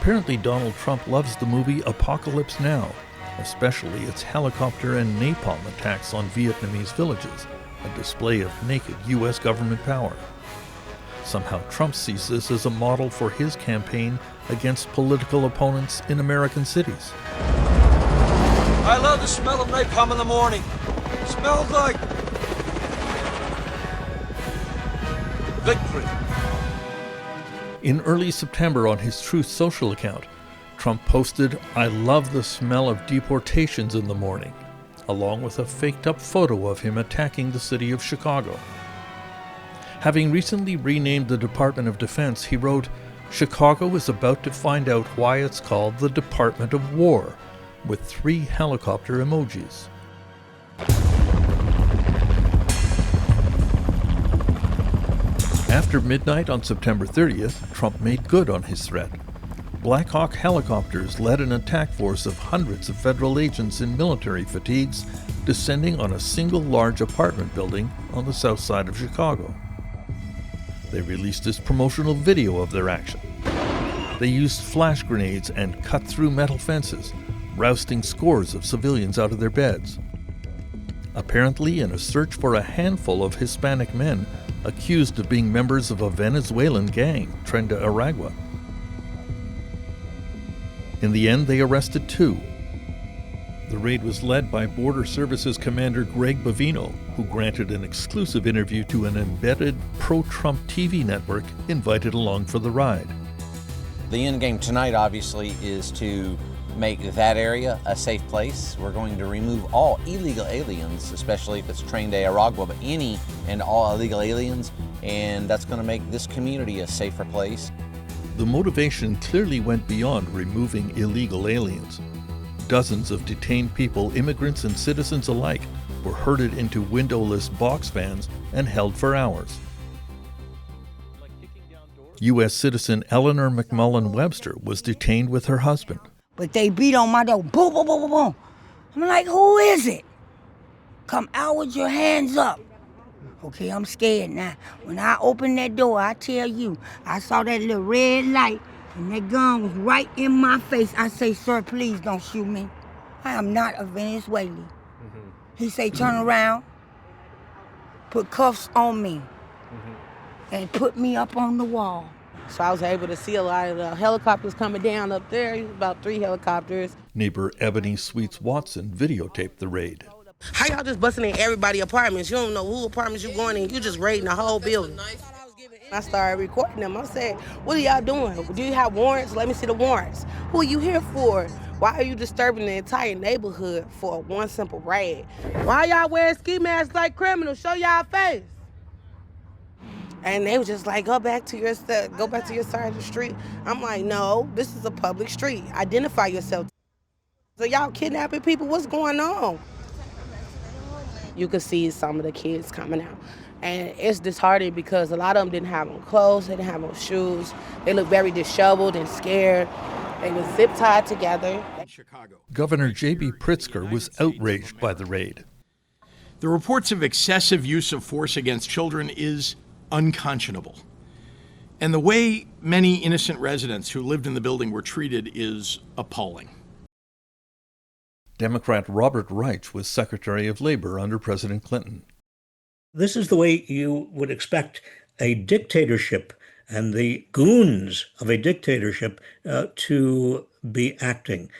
Apparently, Donald Trump loves the movie Apocalypse Now, especially its helicopter and napalm attacks on Vietnamese villages, a display of naked U.S. government power. Somehow Trump sees this as a model for his campaign against political opponents in American cities. I love the smell of napalm in the morning. It smells like victory. In early September on his Truth Social account, Trump posted, "I love the smell of deportations in the morning," along with a faked-up photo of him attacking the city of Chicago. Having recently renamed the Department of Defense, he wrote, "Chicago is about to find out why it's called the Department of War," with 3 helicopter emojis. After midnight on September 30th, Trump made good on his threat. Black Hawk helicopters led an attack force of hundreds of federal agents in military fatigues, descending on a single large apartment building on the south side of Chicago. They released this promotional video of their action. They used flash grenades and cut through metal fences, rousting scores of civilians out of their beds. Apparently, in a search for a handful of Hispanic men accused of being members of a Venezuelan gang, Trenda Aragua. In the end, they arrested 2. The raid was led by Border Services Commander Greg Bavino, who granted an exclusive interview to an embedded pro-Trump TV network invited along for the ride. The end game tonight, obviously, is to make that area a safe place. We're going to remove all illegal aliens, especially if it's Trenda Aragua, but any and all illegal aliens, and that's going to make this community a safer place. The motivation clearly went beyond removing illegal aliens. Dozens of detained people, immigrants and citizens alike, were herded into windowless box vans and held for hours. U.S. citizen Eleanor McMullen Webster was detained with her husband. But they beat on my door, boom, boom, boom, boom, boom. I'm like, who is it? Come out with your hands up. Okay, I'm scared now. When I opened that door, I tell you, I saw that little red light, and that gun was right in my face. I say, "Sir, please don't shoot me. I am not a Venezuelan." He say, "Turn around, put cuffs on me, and put me up on the wall." So I was able to see a lot of the helicopters coming down up there, about 3 helicopters. Neighbor Ebony Sweets Watson videotaped the raid. How y'all just busting in everybody's apartments? You don't know who apartments you going in. You just raiding the whole building. I started recording them. I said, "What are y'all doing? Do you have warrants? Let me see the warrants. Who are you here for? Why are you disturbing the entire neighborhood for one simple raid? Why y'all wearing ski masks like criminals? Show y'all face." And they was just like, go back to your side of the street. I'm like, no, this is a public street. Identify yourself. So y'all kidnapping people, what's going on? You could see some of the kids coming out. And it's disheartening because a lot of them didn't have on clothes, they didn't have on shoes. They looked very disheveled and scared. They were zip-tied together. Governor J.B. Pritzker was outraged by the raid. The reports of excessive use of force against children is unconscionable. And the way many innocent residents who lived in the building were treated is appalling. Democrat Robert Reich was Secretary of Labor under President Clinton. This is the way you would expect a dictatorship and the goons of a dictatorship to be acting.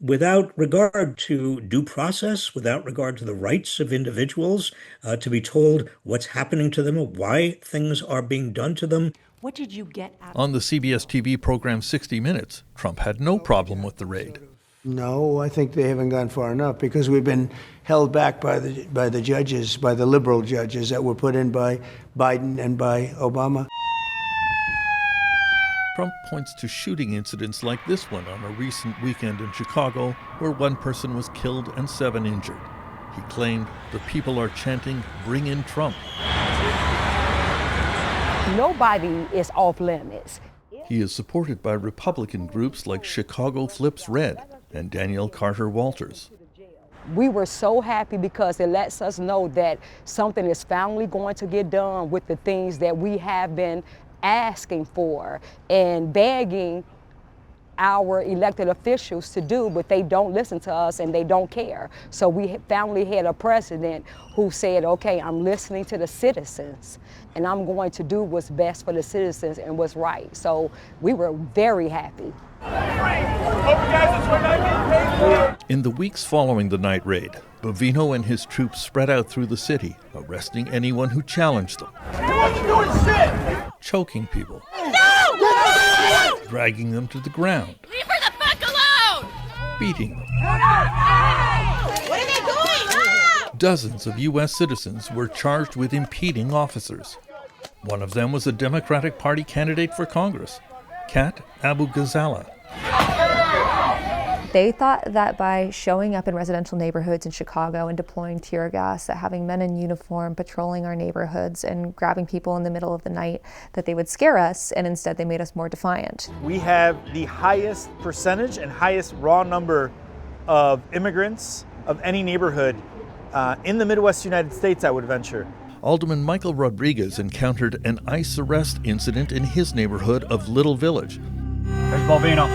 Without regard to due process, without regard to the rights of individuals, to be told what's happening to them, why things are being done to them. What did you get out? On the CBS TV program 60 Minutes, Trump had no problem with the raid. No, I think they haven't gone far enough because we've been held back by the judges, by the liberal judges that were put in by Biden and by Obama. Trump points to shooting incidents like this one on a recent weekend in Chicago, where 1 person was killed and 7 injured. He claimed the people are chanting, "Bring in Trump." Nobody is off limits. He is supported by Republican groups like Chicago Flips Red and Danielle Carter Walters. We were so happy because it lets us know that something is finally going to get done with the things that we have been asking for and begging our elected officials to do, but they don't listen to us and they don't care. So we finally had a president who said, okay, I'm listening to the citizens and I'm going to do what's best for the citizens and what's right. So we were very happy. In the weeks following the night raid, Bovino and his troops spread out through the city, arresting anyone who challenged them. Choking people. No! Dragging them to the ground. Leave her the fuck alone! Beating them. What are they doing? Dozens of U.S. citizens were charged with impeding officers. One of them was a Democratic Party candidate for Congress, Kat Abu Ghazala. They thought that by showing up in residential neighborhoods in Chicago and deploying tear gas, that having men in uniform patrolling our neighborhoods and grabbing people in the middle of the night, that they would scare us, and instead they made us more defiant. We have the highest percentage and highest raw number of immigrants of any neighborhood in the Midwest United States, I would venture. Alderman Michael Rodriguez encountered an ICE arrest incident in his neighborhood of Little Village. There's Bovino.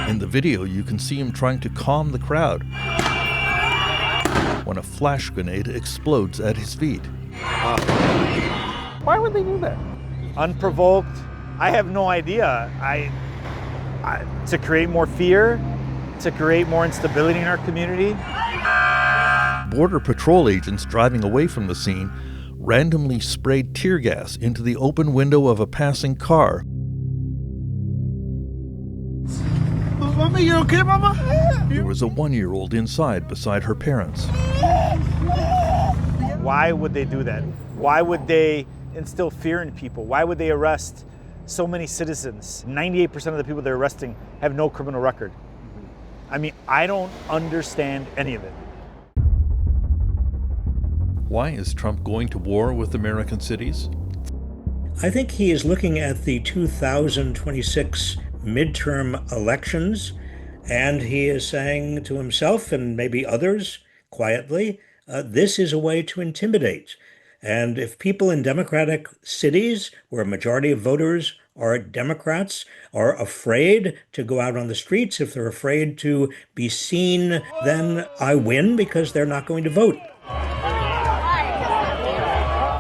In the video, you can see him trying to calm the crowd when a flash grenade explodes at his feet. Why would they do that? Unprovoked. I have no idea. To create more fear, to create more instability in our community. Border Patrol agents driving away from the scene randomly sprayed tear gas into the open window of a passing car. Mama, you okay, Mama? There was a 1-year-old inside beside her parents. Why would they do that? Why would they instill fear in people? Why would they arrest so many citizens? 98% of the people they're arresting have no criminal record. I mean, I don't understand any of it. Why is Trump going to war with American cities? I think he is looking at the 2026 midterm elections, and he is saying to himself and maybe others quietly, this is a way to intimidate. And if people in Democratic cities where a majority of voters are Democrats are afraid to go out on the streets, if they're afraid to be seen, then I win because they're not going to vote.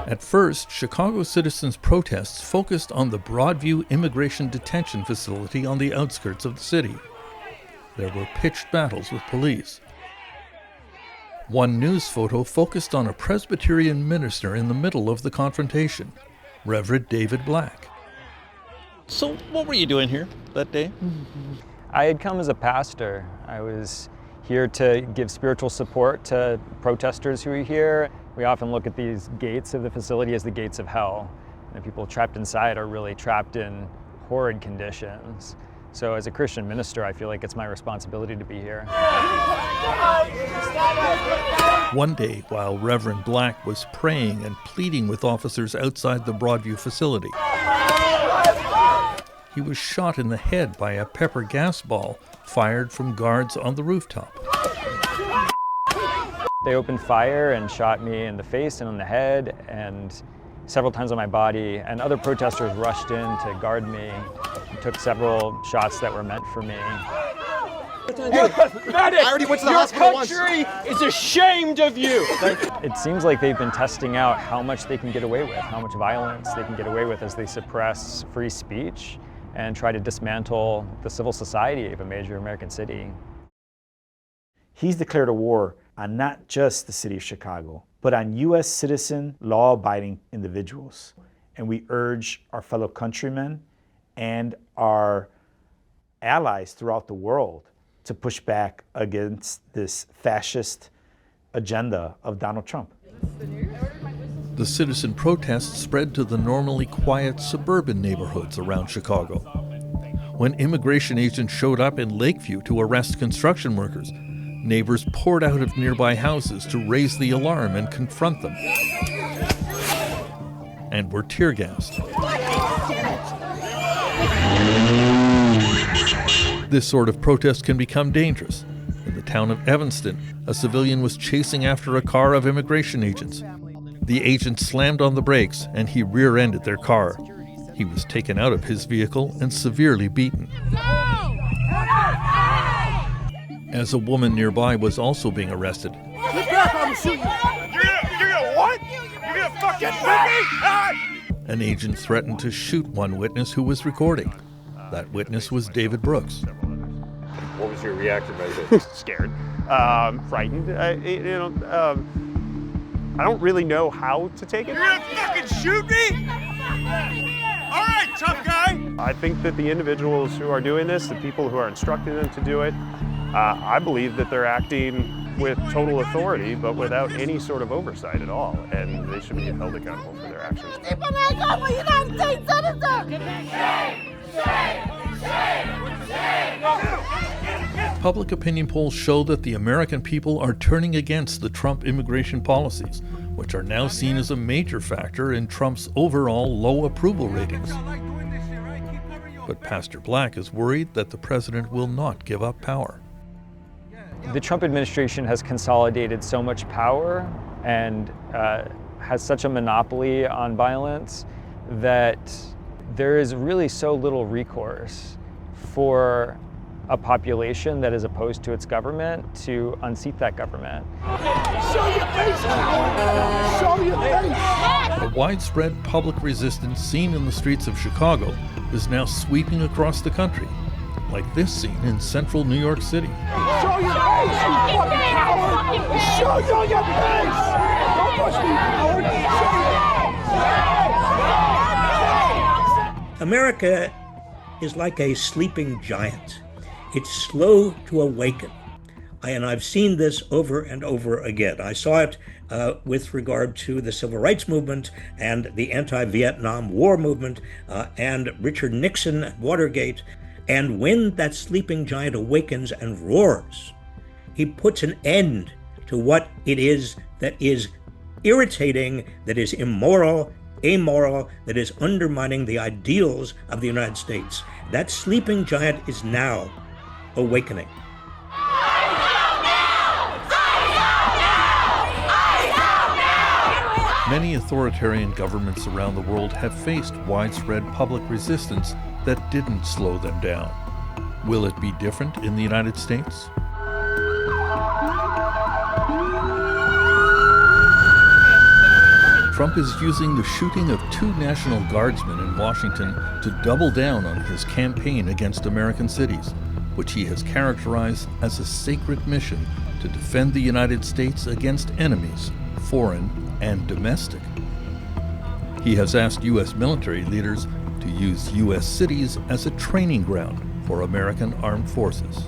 At first, Chicago citizens' protests focused on the Broadview Immigration Detention Facility on the outskirts of the city. There were pitched battles with police. One news photo focused on a Presbyterian minister in the middle of the confrontation, Reverend David Black. So what were you doing here that day? I had come as a pastor. I was here to give spiritual support to protesters who are here. We often look at these gates of the facility as the gates of hell. And the people trapped inside are really trapped in horrid conditions. So as a Christian minister, I feel like it's my responsibility to be here. One day, while Reverend Black was praying and pleading with officers outside the Broadview facility, he was shot in the head by a pepper gas ball fired from guards on the rooftop. They opened fire and shot me in the face and on the head and several times on my body, and other protesters rushed in to guard me and took several shots that were meant for me. You're pathetic! I already went to the hospital once. Your country is ashamed of you! It seems like they've been testing out how much they can get away with, how much violence they can get away with as they suppress free speech and try to dismantle the civil society of a major American city. He's declared a war on not just the city of Chicago, but on U.S. citizen, law-abiding individuals. And we urge our fellow countrymen and our allies throughout the world to push back against this fascist agenda of Donald Trump. The citizen protests spread to the normally quiet suburban neighborhoods around Chicago. When immigration agents showed up in Lakeview to arrest construction workers, neighbors poured out of nearby houses to raise the alarm and confront them, and were tear gassed. This sort of protest can become dangerous. In the town of Evanston, a civilian was chasing after a car of immigration agents. The agents slammed on the brakes and he rear-ended their car. He was taken out of his vehicle and severely beaten. As a woman nearby was also being arrested. Get back, I'm shooting you. You're gonna what? You're gonna fucking hit me? An agent threatened to shoot one witness who was recording. That witness was David Brooks. What was your reaction? Scared, frightened. I don't really know how to take it. You're gonna fucking shoot me? All right, tough guy. I think that the individuals who are doing this, the people who are instructing them to do it, I believe that they're acting with total authority, but without any sort of oversight at all, and they should be held accountable for their actions. Keep an eye on the United States citizen. Public opinion polls show that the American people are turning against the Trump immigration policies, which are now seen as a major factor in Trump's overall low approval ratings. But Pastor Black is worried that the president will not give up power. The Trump administration has consolidated so much power and has such a monopoly on violence that there is really so little recourse for a population that is opposed to its government to unseat that government. Show your face, coward! Show your face! The widespread public resistance seen in the streets of Chicago is now sweeping across the country, like this scene in central New York City. Show your face, you fucking coward! Show your face! Don't push me, coward! America is like a sleeping giant. It's slow to awaken. And I've seen this over and over again. I saw it with regard to the civil rights movement and the anti-Vietnam War movement and Richard Nixon, Watergate. And when that sleeping giant awakens and roars, he puts an end to what it is that is irritating, that is immoral, amoral, that is undermining the ideals of the United States. That sleeping giant is now awakening. Many authoritarian governments around the world have faced widespread public resistance that didn't slow them down. Will it be different in the United States? Trump is using the shooting of 2 National Guardsmen in Washington to double down on his campaign against American cities, which he has characterized as a sacred mission to defend the United States against enemies, foreign and domestic. He has asked U.S. military leaders to use U.S. cities as a training ground for American armed forces.